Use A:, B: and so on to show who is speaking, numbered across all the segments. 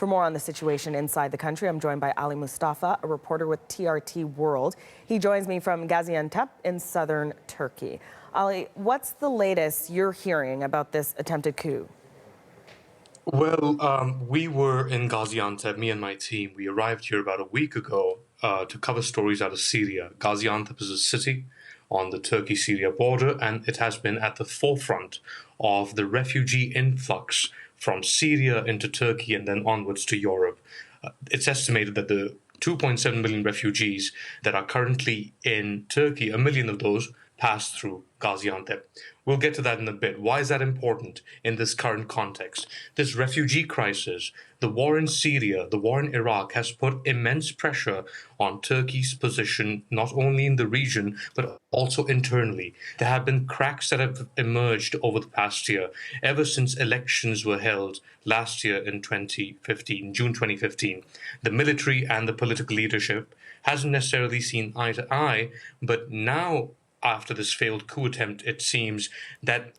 A: For more on the situation inside the country, I'm joined by Ali Mustafa, a reporter with TRT World. He joins me from Gaziantep in southern Turkey. Ali, what's the latest you're hearing about this attempted coup?
B: Well, we were in Gaziantep, me and my team. We arrived here about a week ago to cover stories out of Syria. Gaziantep is a city on the Turkey-Syria border, and it has been at the forefront of the refugee influx from Syria into Turkey and then onwards to Europe. It's estimated that the 2.7 million refugees that are currently in Turkey, a million of those passed through Gaziantep. We'll get to that in a bit. Why is that important in this current context? This refugee crisis, the war in Syria, the war in Iraq has put immense pressure on Turkey's position, not only in the region, but also internally. There have been cracks that have emerged over the past year, ever since elections were held last year in 2015, June 2015. The military and the political leadership hasn't necessarily seen eye to eye, but now, after this failed coup attempt, it seems that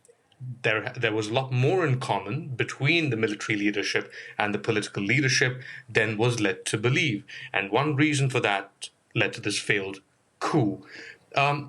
B: there was a lot more in common between the military leadership and the political leadership than was led to believe. And one reason for that led to this failed coup.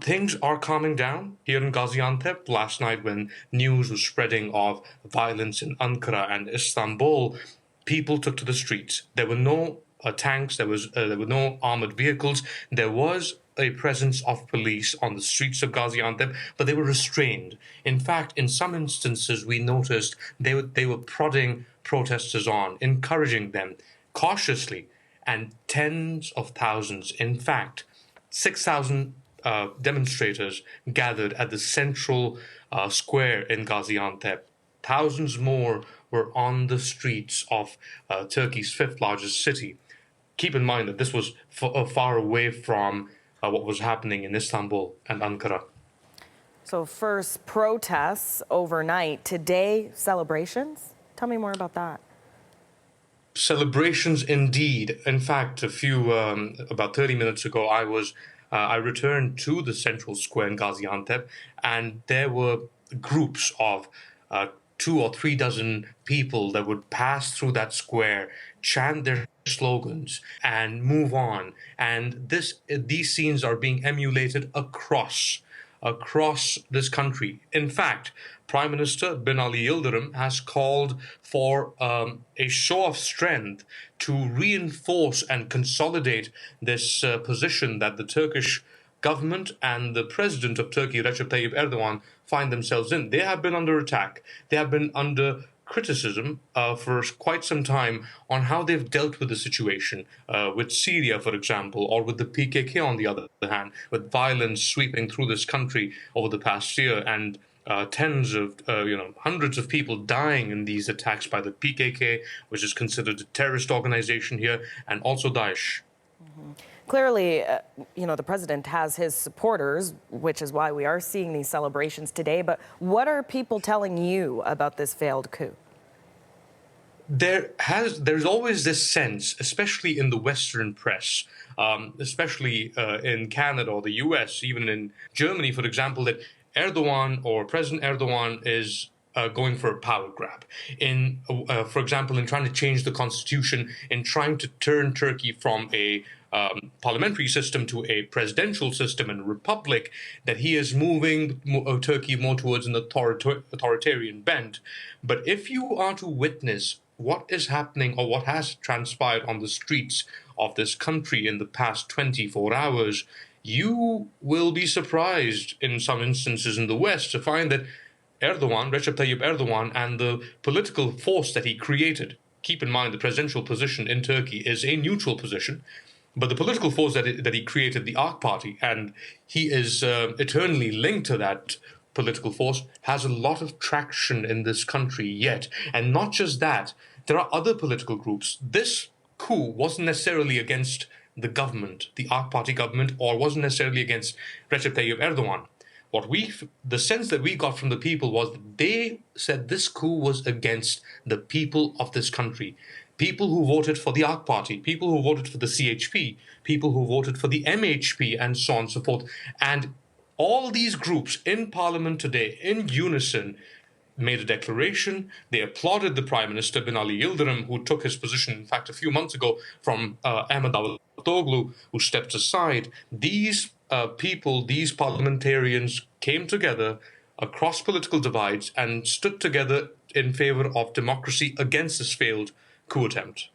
B: Things are calming down here in Gaziantep. Last night, when news was spreading of violence in Ankara and Istanbul, people took to the streets. There were no tanks, there were no armored vehicles. There was a presence of police on the streets of Gaziantep, but they were restrained. In fact, in some instances, we noticed they were prodding protesters on, encouraging them cautiously, and tens of thousands, in fact, 6,000 demonstrators gathered at the central square in Gaziantep. Thousands more were on the streets of Turkey's fifth largest city. Keep in mind that this was far away from what was happening in Istanbul and Ankara.
A: So first protests overnight, today celebrations? Tell me more about that.
B: Celebrations indeed. In fact, about 30 minutes ago, I returned to the central square in Gaziantep, and there were groups of 2 or 3 dozen people that would pass through that square, chant their slogans, and move on. And these scenes are being emulated across this country. In fact, Prime Minister Bin Ali Yildirim has called for a show of strength to reinforce and consolidate this position that the Turkish government and the president of Turkey, Recep Tayyip Erdogan, find themselves in. They have been under attack. They have been under criticism for quite some time on how they've dealt with the situation with Syria, for example, or with the PKK on the other hand, with violence sweeping through this country over the past year and hundreds of people dying in these attacks by the PKK, which is considered a terrorist organization here, and also Daesh.
A: Mm-hmm. Clearly, the president has his supporters, which is why we are seeing these celebrations today. But what are people telling you about this failed coup?
B: There's always this sense, especially in the Western press, especially in Canada or the US, even in Germany, for example, that Erdogan or President Erdogan is going for a power grab. For example, in trying to change the constitution, in trying to turn Turkey from a parliamentary system to a presidential system and republic, that he is moving Turkey more towards an authoritarian bent. But if you are to witness what is happening or what has transpired on the streets of this country in the past 24 hours, you will be surprised in some instances in the West to find that Erdogan, Recep Tayyip Erdogan, and the political force that he created, keep in mind the presidential position in Turkey is a neutral position, but the political force that he created, the AK Party, and he is eternally linked to that political force, has a lot of traction in this country yet. And not just that, there are other political groups. This coup wasn't necessarily against the government, the AK Party government, or wasn't necessarily against Recep Tayyip Erdogan. The sense that we got from the people was that they said this coup was against the people of this country. People who voted for the AK Party, people who voted for the CHP, people who voted for the MHP, and so on and so forth. And all these groups in Parliament today, in unison, made a declaration. They applauded the Prime Minister, Bin Ali Yildirim, who took his position, in fact, a few months ago from Ahmed Davutoglu, who stepped aside. These people, these parliamentarians came together across political divides and stood together in favor of democracy against this failed coup attempt.